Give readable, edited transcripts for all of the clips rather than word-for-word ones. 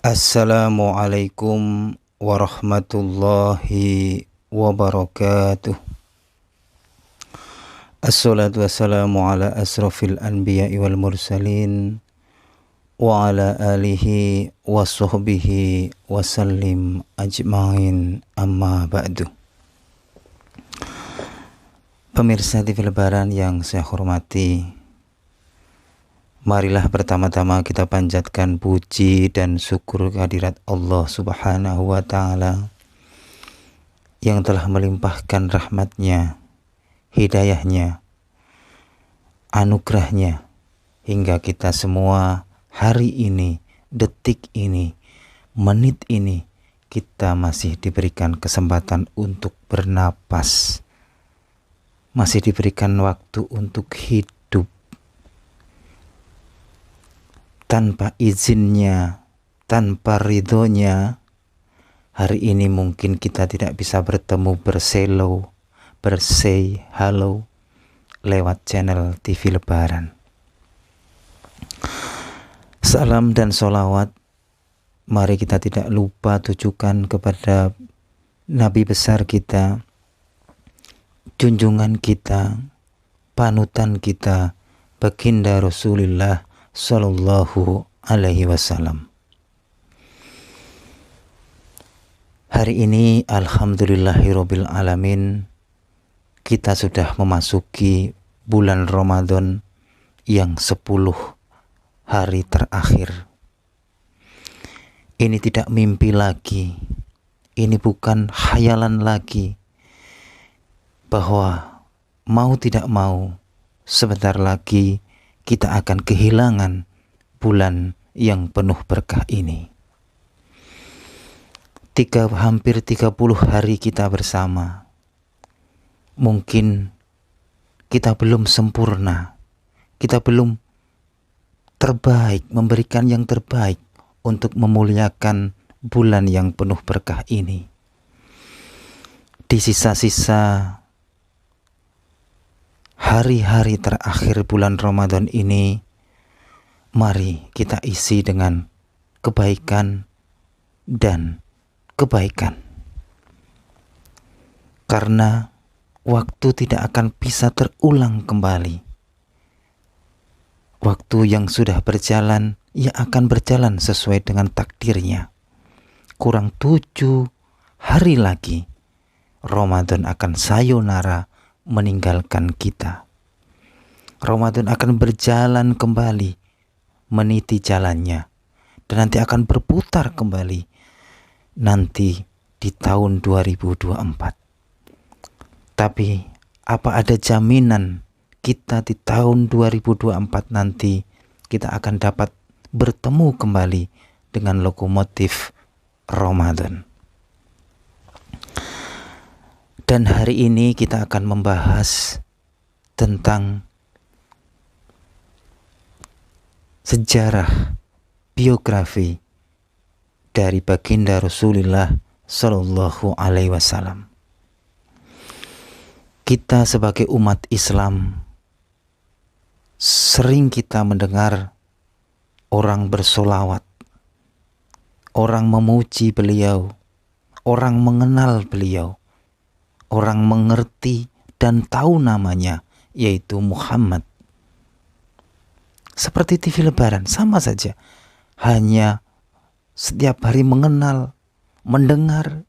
Assalamualaikum warahmatullahi wabarakatuh. Assalatu wassalamu ala asrafil anbiya'i wal mursalin wa ala alihi wa sahbihi wasallim ajma'in, amma ba'du. Pemirsa TV Lebaran yang saya hormati, marilah pertama-tama kita panjatkan puji dan syukur kehadirat Allah Subhanahu wa Ta'ala yang telah melimpahkan rahmatnya, hidayahnya, anugerahnya, hingga kita semua hari ini, detik ini, menit ini, kita masih diberikan kesempatan untuk bernapas, masih diberikan waktu untuk hidup. Tanpa izinnya, tanpa ridhonya, hari ini mungkin kita tidak bisa bertemu, bersay halo lewat channel TV Lebaran. Salam dan sholawat mari kita tidak lupa tujukan kepada Nabi besar kita, junjungan kita, panutan kita, baginda Rasulullah Sallallahu Alaihi Wasallam. Hari ini alhamdulillahirabbil alamin, kita sudah memasuki bulan Ramadan yang 10 hari terakhir. Ini tidak mimpi lagi, ini bukan khayalan lagi, bahwa mau tidak mau sebentar lagi kita akan kehilangan bulan yang penuh berkah ini. Hampir 30 hari kita bersama. Mungkin kita belum sempurna, kita belum terbaik, memberikan yang terbaik untuk memuliakan bulan yang penuh berkah ini. Di sisa-sisa hari-hari terakhir bulan Ramadan ini, mari kita isi dengan kebaikan dan kebaikan. Karena waktu tidak akan bisa terulang kembali. Waktu yang sudah berjalan, ia akan berjalan sesuai dengan takdirnya. Kurang 7 hari lagi, Ramadan akan sayonara meninggalkan kita. Ramadan akan berjalan kembali, meniti jalannya, dan nanti akan berputar kembali nanti di tahun 2024. Tapi apa ada jaminan kita di tahun 2024 nanti kita akan dapat bertemu kembali dengan lokomotif Ramadan? Dan hari ini kita akan membahas tentang sejarah biografi dari baginda Rasulullah Sallallahu Alaihi Wasallam. Kita sebagai umat Islam sering kita mendengar orang bersolawat, orang memuji beliau, orang mengenal beliau, orang mengerti dan tahu namanya, yaitu Muhammad. Seperti TV Lebaran, sama saja. Hanya setiap hari mengenal, mendengar,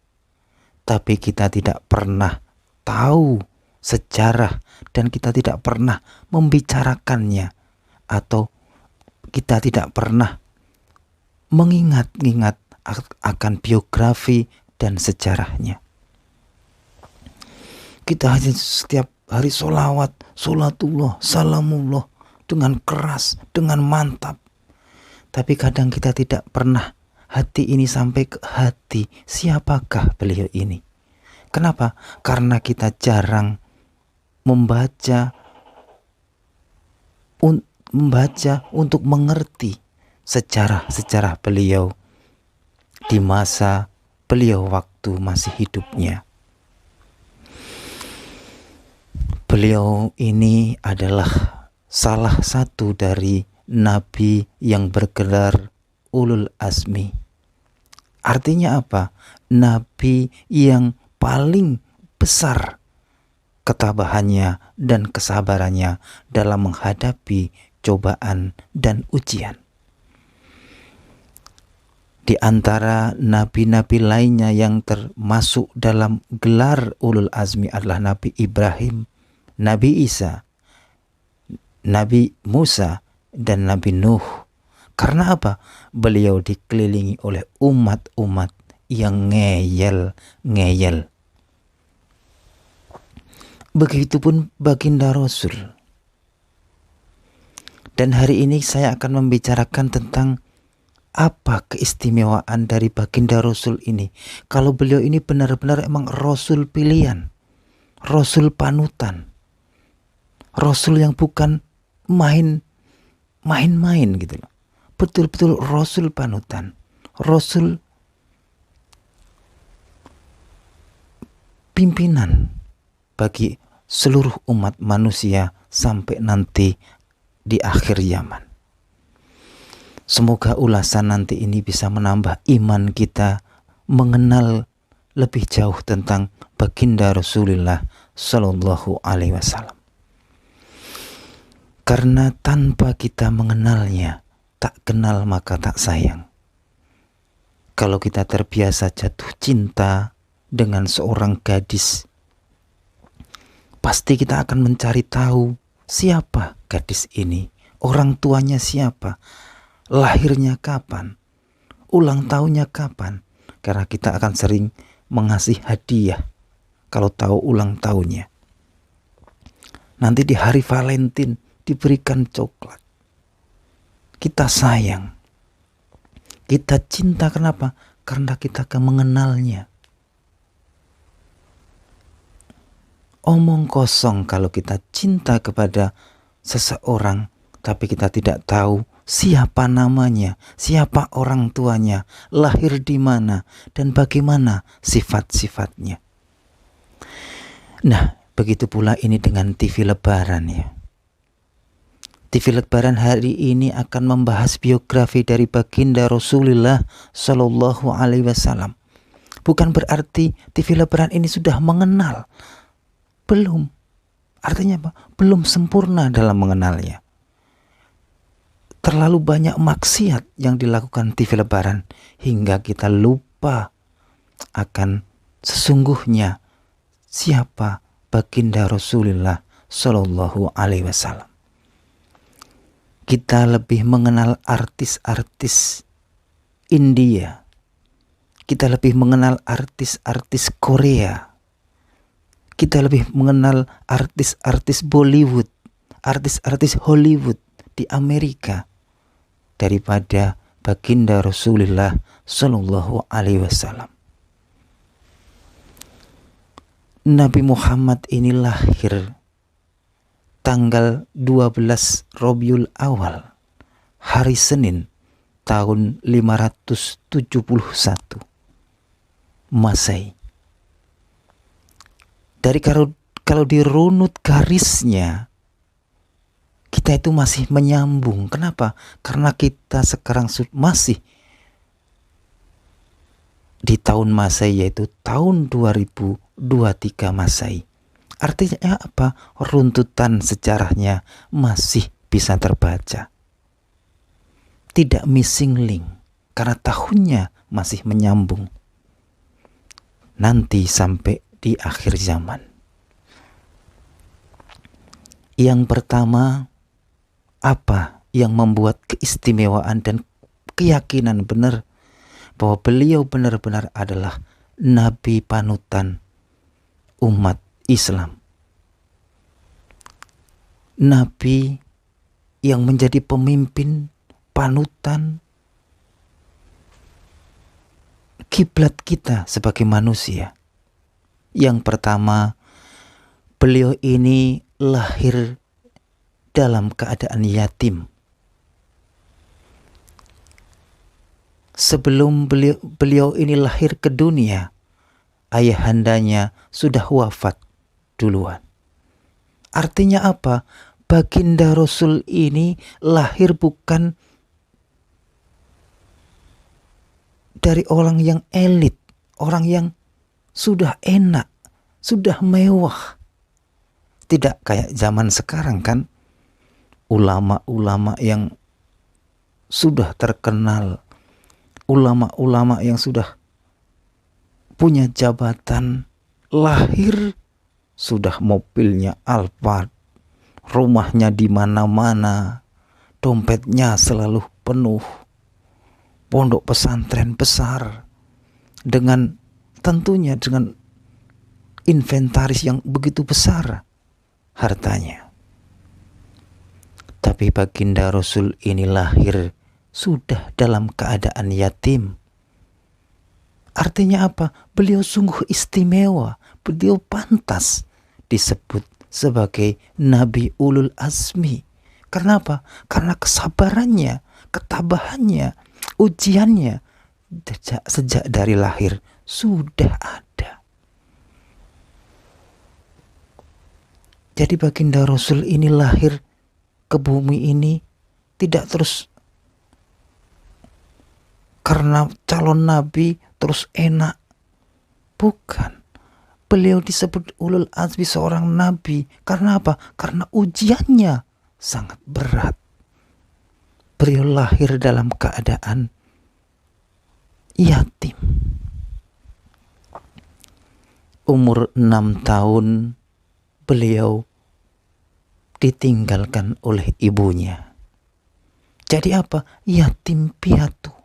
tapi kita tidak pernah tahu sejarah dan kita tidak pernah membicarakannya, atau kita tidak pernah mengingat-ingat akan biografi dan sejarahnya. Kita hanya setiap hari solawat, solatullah, salamullah dengan keras, dengan mantap. Tapi kadang kita tidak pernah hati ini sampai ke hati, siapakah beliau ini? Kenapa? Karena kita jarang membaca untuk mengerti sejarah-sejarah beliau di masa beliau waktu masih hidupnya. Beliau ini adalah salah satu dari nabi yang bergelar Ulul Azmi, Artinya apa? Nabi yang paling besar ketabahannya dan kesabarannya dalam menghadapi cobaan dan ujian. Di antara nabi-nabi lainnya yang termasuk dalam gelar ulul azmi adalah Nabi Ibrahim, Nabi Isa, Nabi Musa, dan Nabi Nuh. Karena apa? Beliau dikelilingi oleh umat-umat yang ngeyel. Begitupun baginda Rasul. Dan hari ini saya akan membicarakan tentang apa keistimewaan dari baginda Rasul ini. Kalau beliau ini benar-benar emang Rasul pilihan, Rasul panutan, Rasul yang bukan main-main gitu loh. Betul-betul Rasul panutan, Rasul pimpinan bagi seluruh umat manusia sampai nanti di akhir zaman. Semoga ulasan nanti ini bisa menambah iman kita mengenal lebih jauh tentang baginda Rasulullah Sallallahu Alaihi Wasallam. Karena tanpa kita mengenalnya, tak kenal maka tak sayang. Kalau kita terbiasa jatuh cinta dengan seorang gadis, pasti kita akan mencari tahu siapa gadis ini, orang tuanya siapa, lahirnya kapan, ulang tahunnya kapan. Karena kita akan sering mengasih hadiah kalau tahu ulang tahunnya. Nanti di hari Valentine diberikan coklat. Kita sayang, kita cinta. Kenapa? Karena kita akan mengenalnya. Omong kosong kalau kita cinta kepada seseorang tapi kita tidak tahu siapa namanya, siapa orang tuanya, lahir di mana, dan bagaimana sifat-sifatnya. Nah, begitu pula ini dengan TV Lebaran ya. TV Lebaran hari ini akan membahas biografi dari baginda Rasulullah Shallallahu Alaihi Wasallam. Bukan berarti TV Lebaran ini sudah mengenal. Belum. Artinya apa? Belum sempurna dalam mengenalnya. Terlalu banyak maksiat yang dilakukan TV Lebaran hingga kita lupa akan sesungguhnya siapa baginda Rasulullah Shallallahu Alaihi Wasallam. Kita lebih mengenal artis-artis India. Kita lebih mengenal artis-artis Korea. Kita lebih mengenal artis-artis Bollywood, artis-artis Hollywood di Amerika daripada baginda Rasulullah Shallallahu Alaihi Wasallam. Nabi Muhammad ini lahir tanggal 12 Rabiul Awal, hari Senin, tahun 571 Masehi. Dari kalau dirunut garisnya, kita itu masih menyambung. Kenapa? Karena kita sekarang masih di tahun Masehi, yaitu tahun 2023 Masehi. Artinya apa? Runtutan sejarahnya masih bisa terbaca. Tidak missing link, karena tahunnya masih menyambung. Nanti sampai di akhir zaman. Yang pertama, apa yang membuat keistimewaan dan keyakinan benar bahwa beliau benar-benar adalah Nabi panutan umat Islam. Nabi yang menjadi pemimpin, panutan, kiblat kita sebagai manusia. Yang pertama, beliau ini lahir dalam keadaan yatim. Sebelum beliau ini lahir ke dunia, ayahandanya sudah wafat duluan. Artinya apa? Baginda Rasul ini lahir bukan dari orang yang elit, orang yang sudah enak, sudah mewah. Tidak kayak zaman sekarang kan, ulama-ulama yang sudah terkenal, ulama-ulama yang sudah punya jabatan, lahir sudah mobilnya Alphard, rumahnya di mana-mana, dompetnya selalu penuh, pondok pesantren besar, dengan tentunya dengan inventaris yang begitu besar hartanya. Tapi baginda Rasul ini lahir sudah dalam keadaan yatim. Artinya apa? Beliau sungguh istimewa, beliau pantas disebut sebagai Nabi Ulul Azmi. Karena apa? Karena kesabarannya, ketabahannya, ujiannya sejak dari lahir sudah ada. Jadi baginda Rasul ini lahir ke bumi ini tidak terus karena calon nabi terus enak. Bukan. Beliau disebut Ulul Azmi, seorang nabi. Karena apa? Karena ujiannya sangat berat. Beliau lahir dalam keadaan yatim. Umur 6 tahun beliau ditinggalkan oleh ibunya. Jadi apa? Yatim piatu.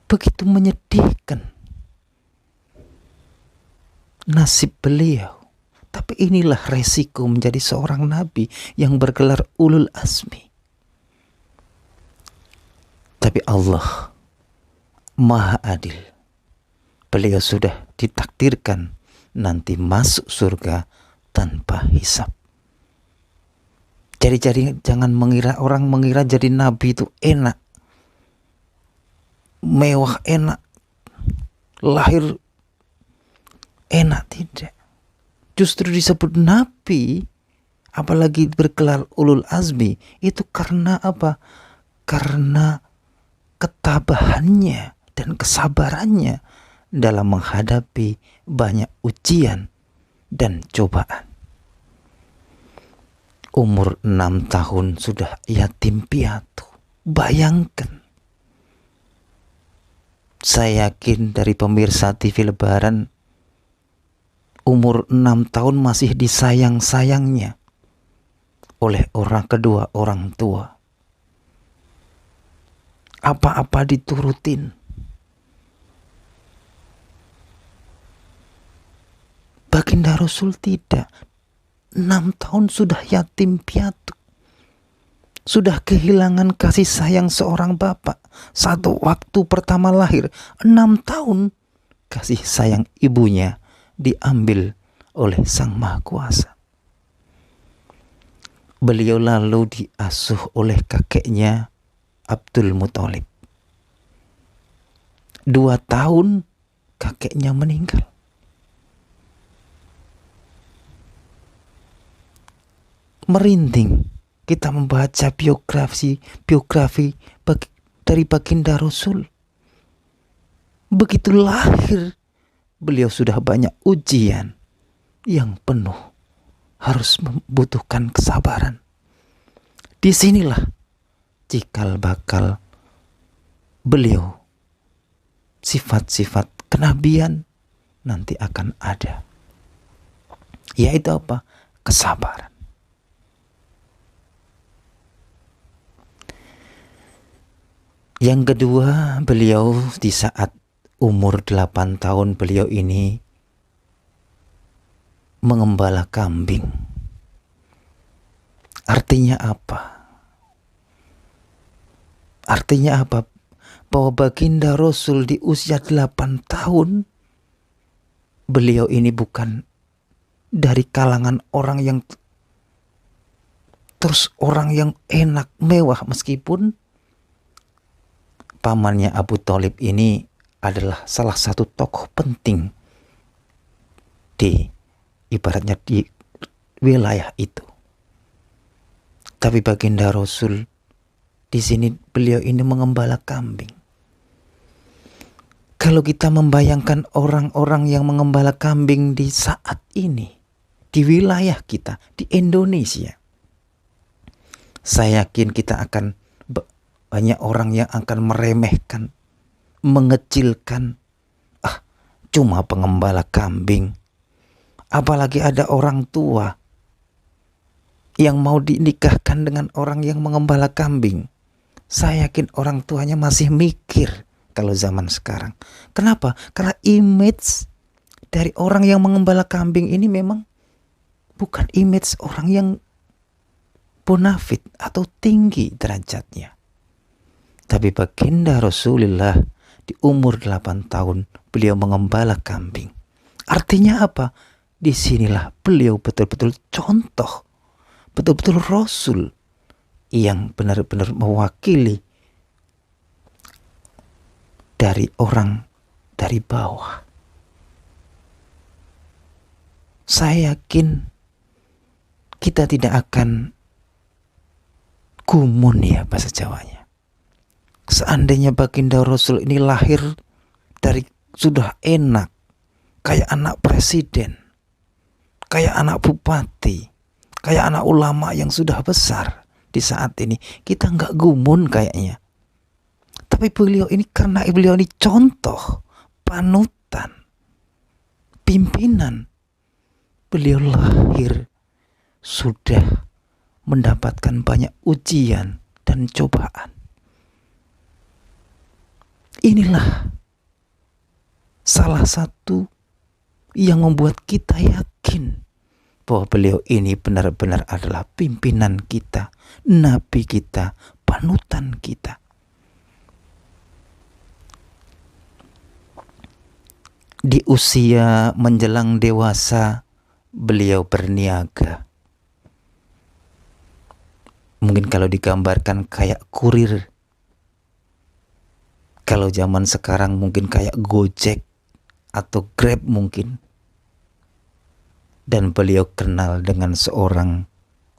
Begitu menyedihkan nasib beliau. Tapi inilah resiko menjadi seorang nabi yang bergelar Ulul Azmi. Tapi Allah Maha Adil. Beliau sudah ditakdirkan nanti masuk surga tanpa hisab. Jadi jangan orang mengira jadi nabi itu enak, mewah, enak, lahir enak. Tidak. Justru disebut nabi, apalagi bergelar Ulul Azmi, itu karena apa? Karena ketabahannya dan kesabarannya dalam menghadapi banyak ujian dan cobaan. Umur 6 tahun sudah yatim piatu. Bayangkan. Saya yakin dari pemirsa TV Lebaran, umur 6 tahun masih disayang-sayangnya oleh kedua orang tua. Apa-apa diturutin. Baginda Rasul tidak. 6 tahun sudah yatim piatu. Sudah kehilangan kasih sayang seorang bapak. Satu waktu pertama lahir, 6 tahun kasih sayang ibunya diambil oleh Sang Maha Kuasa. Beliau lalu diasuh oleh kakeknya Abdul Muthalib. 2 tahun kakeknya meninggal. Merinding kita membaca biografi dari baginda Rasul. Begitu lahir, beliau sudah banyak ujian yang penuh, harus membutuhkan kesabaran. Disinilah cikal bakal beliau, sifat-sifat kenabian nanti akan ada. Yaitu apa? Kesabaran. Yang kedua, beliau di saat umur 8 tahun beliau ini mengembala kambing. Artinya apa? Artinya apa? Bahwa baginda Rasul di usia 8 tahun, beliau ini bukan dari kalangan orang yang terus orang yang enak, mewah, meskipun pamannya Abu Thalib ini adalah salah satu tokoh penting di ibaratnya di wilayah itu. Tapi baginda Rasul Di sini beliau ini mengembala kambing. Kalau kita membayangkan orang-orang yang mengembala kambing di saat ini, di wilayah kita, di Indonesia, saya yakin kita akan banyak orang yang akan meremehkan, mengecilkan, cuma pengembala kambing. Apalagi ada orang tua yang mau dinikahkan dengan orang yang mengembala kambing. Saya yakin orang tuanya masih mikir kalau zaman sekarang. Kenapa? Karena image dari orang yang mengembala kambing ini memang bukan image orang yang bonafit atau tinggi derajatnya. Tapi baginda Rasulullah di umur 8 tahun beliau mengembala kambing. Artinya apa? Disinilah beliau betul-betul contoh, betul-betul Rasul yang benar-benar mewakili dari orang dari bawah. Saya yakin kita tidak akan gumun ya bahasa Jawanya. Seandainya baginda Rasul ini lahir dari sudah enak, kayak anak presiden, kayak anak bupati, kayak anak ulama yang sudah besar di saat ini, kita nggak gumun kayaknya. Tapi beliau ini karena beliau ini contoh, panutan, pimpinan, beliau lahir sudah mendapatkan banyak ujian dan cobaan. Inilah salah satu yang membuat kita yakin bahwa beliau ini benar-benar adalah pimpinan kita, nabi kita, panutan kita. Di usia menjelang dewasa, beliau berniaga. Mungkin kalau digambarkan kayak kurir. Kalau zaman sekarang mungkin kayak Gojek atau Grab mungkin. Dan beliau kenal dengan seorang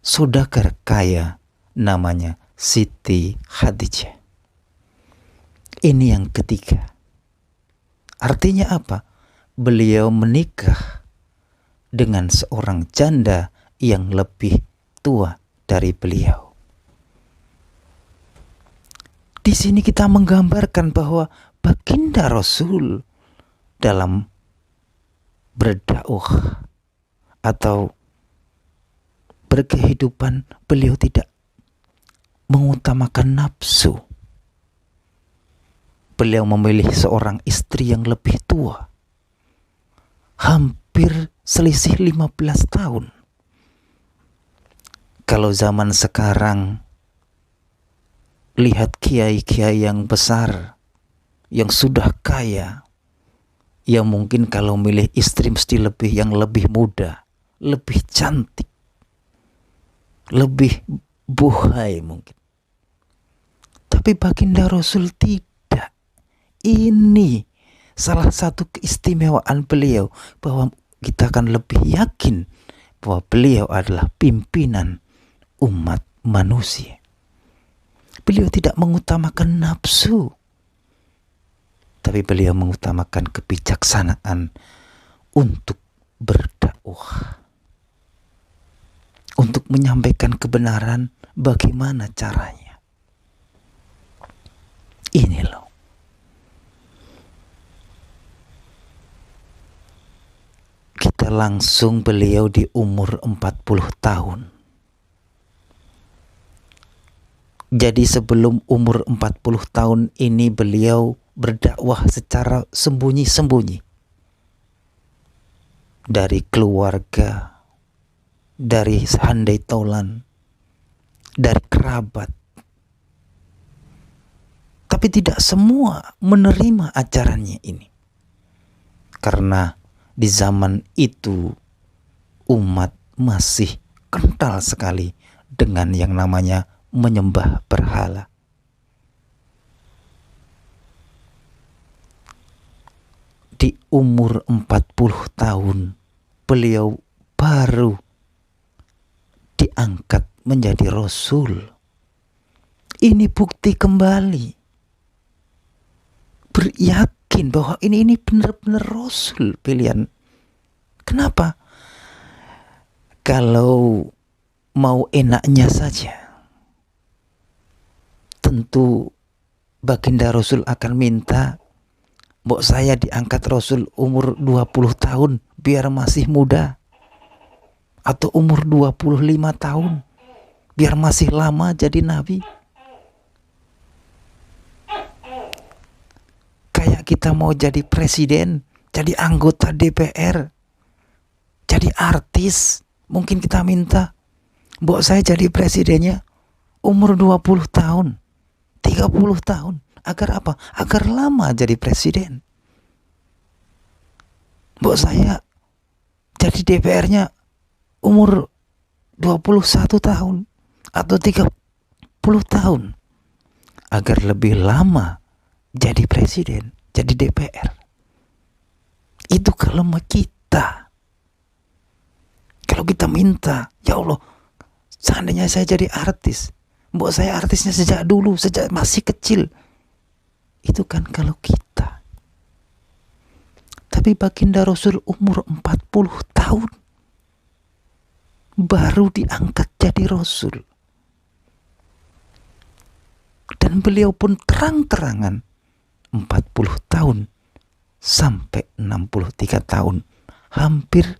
saudagar kaya namanya Siti Khadijah. Ini yang ketiga. Artinya apa? Beliau menikah dengan seorang janda yang lebih tua dari beliau. Di sini kita menggambarkan bahwa baginda Rasul dalam berdakwah atau berkehidupan, beliau tidak mengutamakan nafsu. Beliau memilih seorang istri yang lebih tua, hampir selisih 15 tahun. Kalau zaman sekarang, lihat kiai-kiai yang besar, yang sudah kaya, yang mungkin kalau milih istri mesti yang lebih muda, lebih cantik, lebih buhay mungkin. Tapi baginda Rasul tidak. Ini salah satu keistimewaan beliau, bahwa kita akan lebih yakin bahwa beliau adalah pimpinan umat manusia. Beliau tidak mengutamakan nafsu, tapi beliau mengutamakan kebijaksanaan untuk berdakwah, untuk menyampaikan kebenaran. Bagaimana caranya? Ini loh. Kita langsung beliau di umur 40 tahun. Jadi sebelum umur 40 tahun ini beliau berdakwah secara sembunyi-sembunyi. Dari keluarga, dari handai tolan, dari kerabat. Tapi tidak semua menerima ajarannya ini. Karena di zaman itu umat masih kental sekali dengan yang namanya menyembah berhala. Di umur 40 tahun beliau baru diangkat menjadi Rasul. Ini bukti kembali, beryakin bahwa ini benar-benar Rasul pilihan. Kenapa? Kalau mau enaknya saja, tentu baginda Rasul akan minta, mbok saya diangkat Rasul umur 20 tahun biar masih muda, atau umur 25 tahun biar masih lama jadi nabi. Kayak kita mau jadi presiden, jadi anggota DPR, jadi artis, mungkin kita minta, mbok saya jadi presidennya umur 20 tahun, 30 tahun. Agar apa? Agar lama jadi presiden. Mbok saya jadi DPR-nya umur 21 tahun atau 30 tahun. Agar lebih lama jadi presiden, jadi DPR. Itu kalau kita. Kalau kita minta, ya Allah, seandainya saya jadi artis, mbok saya artisnya sejak dulu, sejak masih kecil. Itu kan kalau kita. Tapi baginda Rasul umur 40 tahun baru diangkat jadi Rasul. Dan beliau pun terang-terangan 40 tahun sampai 63 tahun, hampir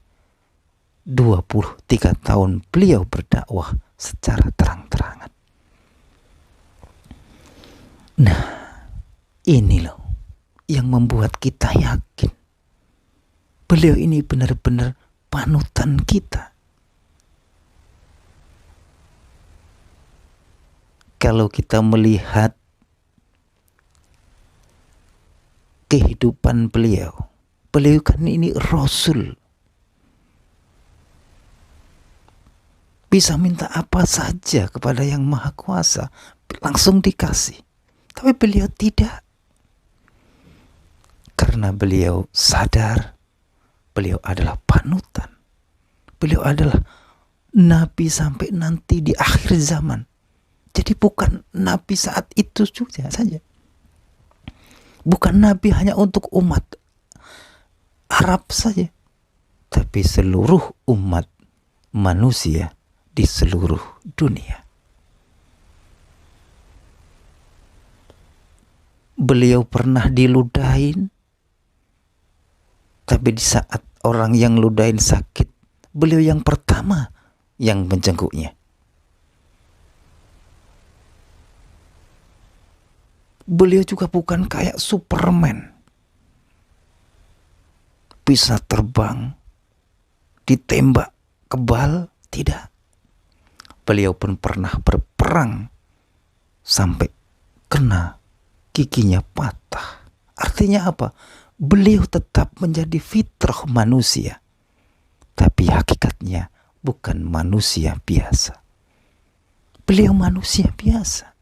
23 tahun beliau berdakwah secara terang-terangan. Nah, ini loh yang membuat kita yakin beliau ini benar-benar panutan kita. Kalau kita melihat kehidupan beliau kan ini Rasul, bisa minta apa saja kepada Yang Maha Kuasa, langsung dikasih. Tapi beliau tidak, karena beliau sadar beliau adalah panutan, beliau adalah nabi sampai nanti di akhir zaman. Jadi bukan nabi saat itu saja, bukan nabi hanya untuk umat Arab saja, tapi seluruh umat manusia di seluruh dunia. Beliau pernah diludahin, tapi di saat orang yang ludahin sakit, beliau yang pertama yang menjenguknya. Beliau juga bukan kayak Superman, bisa terbang, ditembak kebal, tidak. Beliau pun pernah berperang sampai kena giginya patah. Artinya apa? Beliau tetap menjadi fitrah manusia, tapi hakikatnya bukan manusia biasa. Beliau manusia biasa.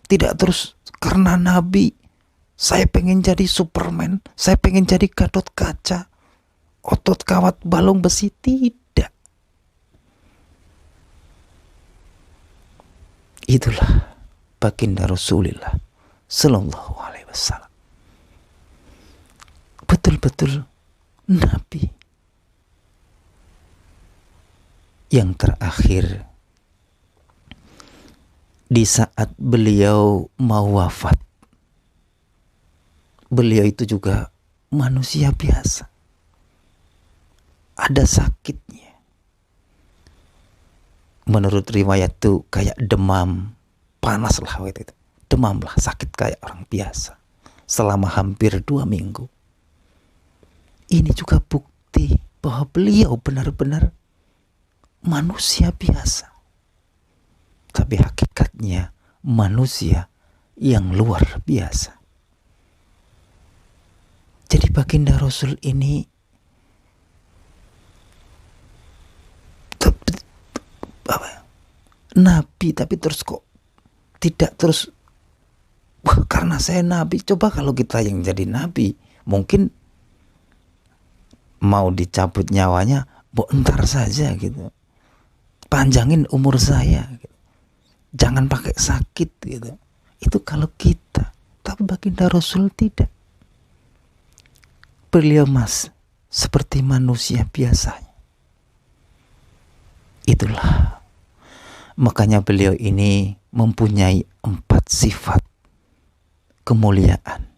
Tidak terus karena nabi, saya pengen jadi Superman, saya pengen jadi Gatot Kaca, otot kawat balung besi. Tidak. Itulah baginda Rasulullah Sallallahu Alaihi Wasallam. Betul-betul nabi. Yang terakhir, di saat beliau mau wafat, beliau itu juga manusia biasa, ada sakitnya. Menurut riwayat itu kayak demam, panas lah waktu itu, demam lah, sakit kayak orang biasa selama hampir 2 minggu. Ini juga bukti bahwa beliau benar-benar manusia biasa, tapi hakikatnya manusia yang luar biasa. Jadi baginda Rasul ini nabi, tapi terus kok tidak terus, wah karena saya nabi. Coba kalau kita yang jadi nabi, mungkin mau dicabut nyawanya, ntar saja gitu, panjangin umur saya gitu. jangan pakai sakit gitu. Itu kalau kita, tapi baginda Rasul tidak. Beliau seperti manusia biasanya. Itulah makanya beliau ini mempunyai 4 sifat kemuliaan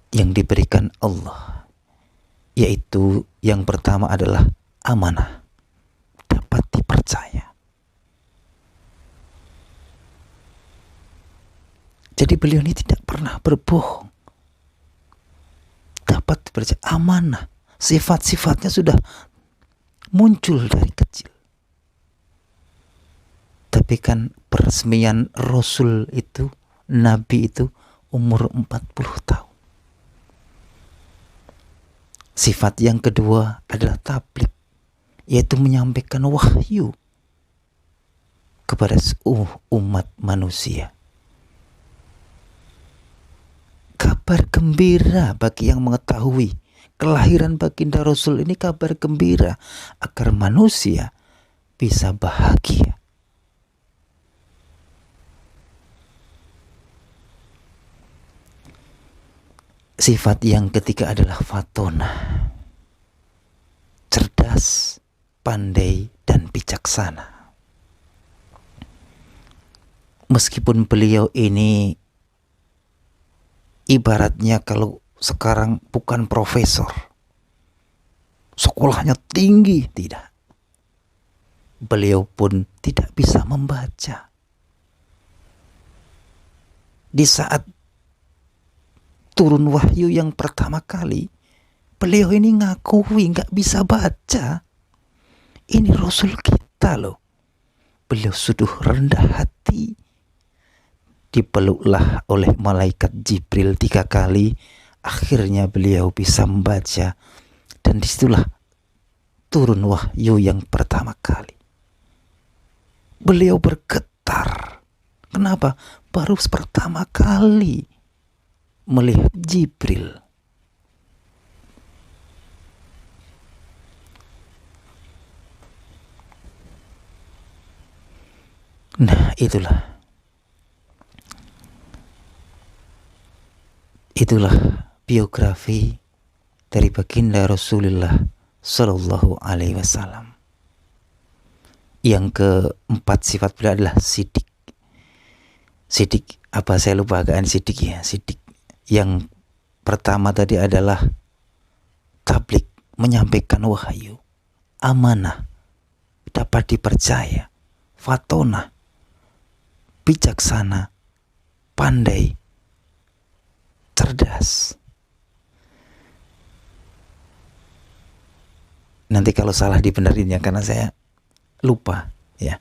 yang diberikan Allah, yaitu yang pertama adalah amanah, dapat dipercaya. Jadi beliau ini tidak pernah berbohong, dapat dipercaya, amanah. Sifat-sifatnya sudah muncul dari kecil. Tapi kan peresmian Rasul itu, Nabi itu umur 40 tahun. Sifat yang kedua adalah tabligh, yaitu menyampaikan wahyu kepada umat manusia. Kabar gembira bagi yang mengetahui kelahiran baginda Rasul ini, kabar gembira agar manusia bisa bahagia. Sifat yang ketiga adalah fatona, cerdas, pandai, dan bijaksana. Meskipun beliau ini ibaratnya kalau sekarang bukan profesor, sekolahnya tinggi, tidak. Beliau pun tidak bisa membaca. Di saat turun wahyu yang pertama kali, beliau ini ngakui nggak bisa baca. Ini Rasul kita loh. Beliau sudah rendah hati. Dipeluklah oleh malaikat Jibril 3 kali. Akhirnya beliau bisa membaca. Dan disitulah turun wahyu yang pertama kali. Beliau bergetar. Kenapa? Baru pertama kali melihat Jibril. Nah, itulah biografi dari baginda Rasulullah Shallallahu Alaihi Wasallam. Yang keempat sifat beliau adalah sidik. Sidik, apa saya lupa agak sidik ya, sidik. Yang pertama tadi adalah tabligh, menyampaikan wahyu, amanah, dapat dipercaya, fatona, bijaksana, pandai, cerdas. Nanti kalau salah dibenerin ya, karena saya lupa ya.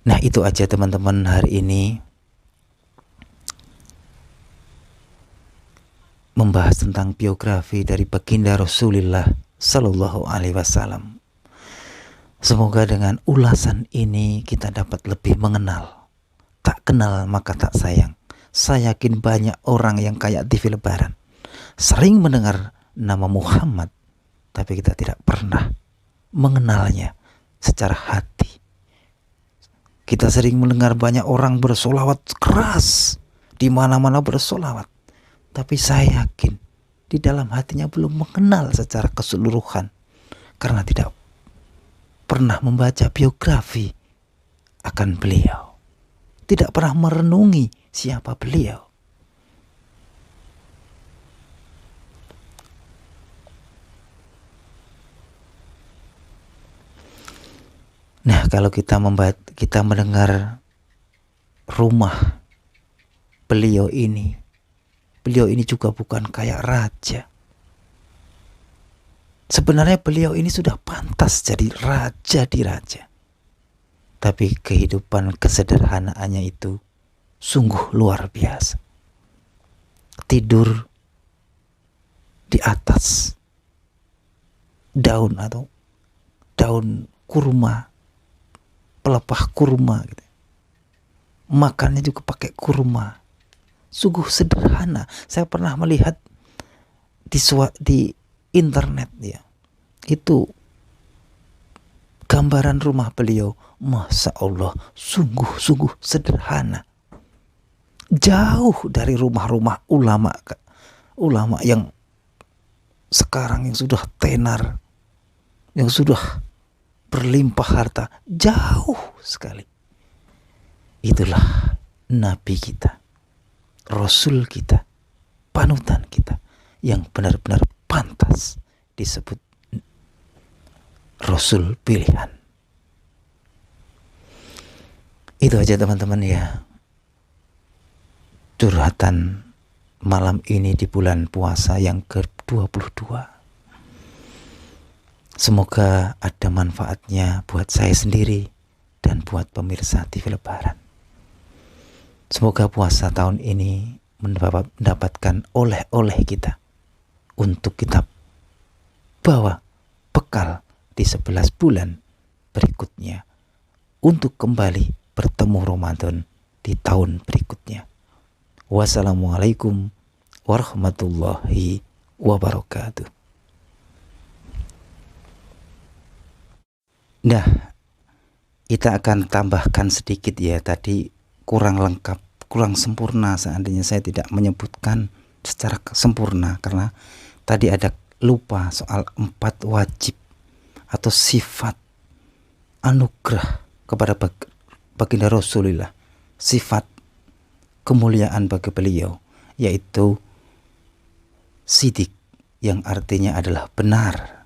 Nah, itu aja teman-teman hari ini, membahas tentang biografi dari baginda Rasulullah Sallallahu Alaihi Wasallam. Semoga dengan ulasan ini kita dapat lebih mengenal. Tak kenal maka tak sayang. Saya yakin banyak orang yang kayak TV Lebaran sering mendengar nama Muhammad, tapi kita tidak pernah mengenalnya secara hati. Kita sering mendengar banyak orang bersolawat keras, di mana-mana bersolawat. Tapi saya yakin di dalam hatinya belum mengenal secara keseluruhan. Karena tidak pernah membaca biografi akan beliau. Tidak pernah merenungi siapa beliau. Nah, kalau kita mendengar rumah beliau ini juga bukan kayak raja. Sebenarnya beliau ini sudah pantas jadi raja di raja. Tapi kehidupan kesederhanaannya itu sungguh luar biasa. Tidur di atas daun kurma, pelepah kurma gitu. Makannya juga pakai kurma. Sungguh sederhana. Saya pernah melihat di internet ya. Itu gambaran rumah beliau, Masya Allah, sungguh-sungguh sederhana. Jauh dari rumah-rumah ulama yang sekarang yang sudah tenar, yang sudah berlimpah harta, jauh sekali. Itulah Nabi kita, Rasul kita, panutan kita, yang benar-benar pantas disebut Rasul pilihan. Itu aja teman-teman ya, curhatan malam ini di bulan puasa yang ke-22. Semoga ada manfaatnya buat saya sendiri dan buat pemirsa TV Lebaran. Semoga puasa tahun ini mendapatkan oleh-oleh kita untuk kita bawa bekal di 11 bulan berikutnya untuk kembali bertemu Ramadan di tahun berikutnya. Wassalamualaikum warahmatullahi wabarakatuh. Nah, kita akan tambahkan sedikit ya, tadi kurang lengkap, kurang sempurna seandainya saya tidak menyebutkan secara sempurna, karena tadi ada lupa soal 4 wajib atau sifat anugerah kepada baginda Rasulullah, sifat kemuliaan bagi beliau, yaitu sidik, yang artinya adalah benar.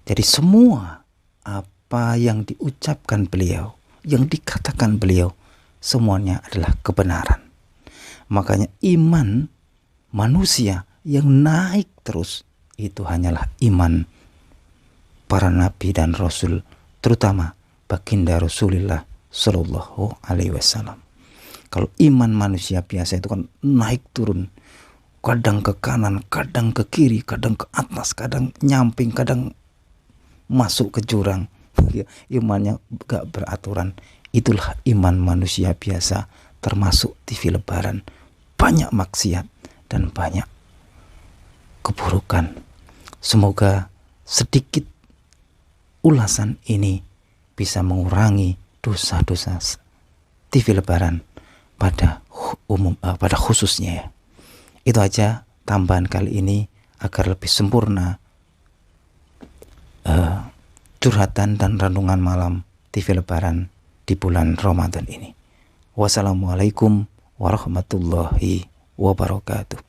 Jadi semua apa yang diucapkan beliau, yang dikatakan beliau, semuanya adalah kebenaran. Makanya iman manusia yang naik terus itu hanyalah iman para nabi dan rasul, terutama baginda Rasulullah Shallallahu Alaihi Wasallam. Kalau iman manusia biasa itu kan naik turun, kadang ke kanan, kadang ke kiri, kadang ke atas, kadang nyamping, kadang masuk ke jurang. Imannya gak beraturan. Itulah iman manusia biasa, termasuk TV Lebaran. Banyak maksiat dan banyak keburukan. Semoga sedikit ulasan ini bisa mengurangi dosa-dosa TV Lebaran pada khususnya ya. Itu aja tambahan kali ini agar lebih sempurna curhatan dan renungan malam TV Lebaran di bulan Ramadan ini. Wassalamualaikum warahmatullahi wabarakatuh.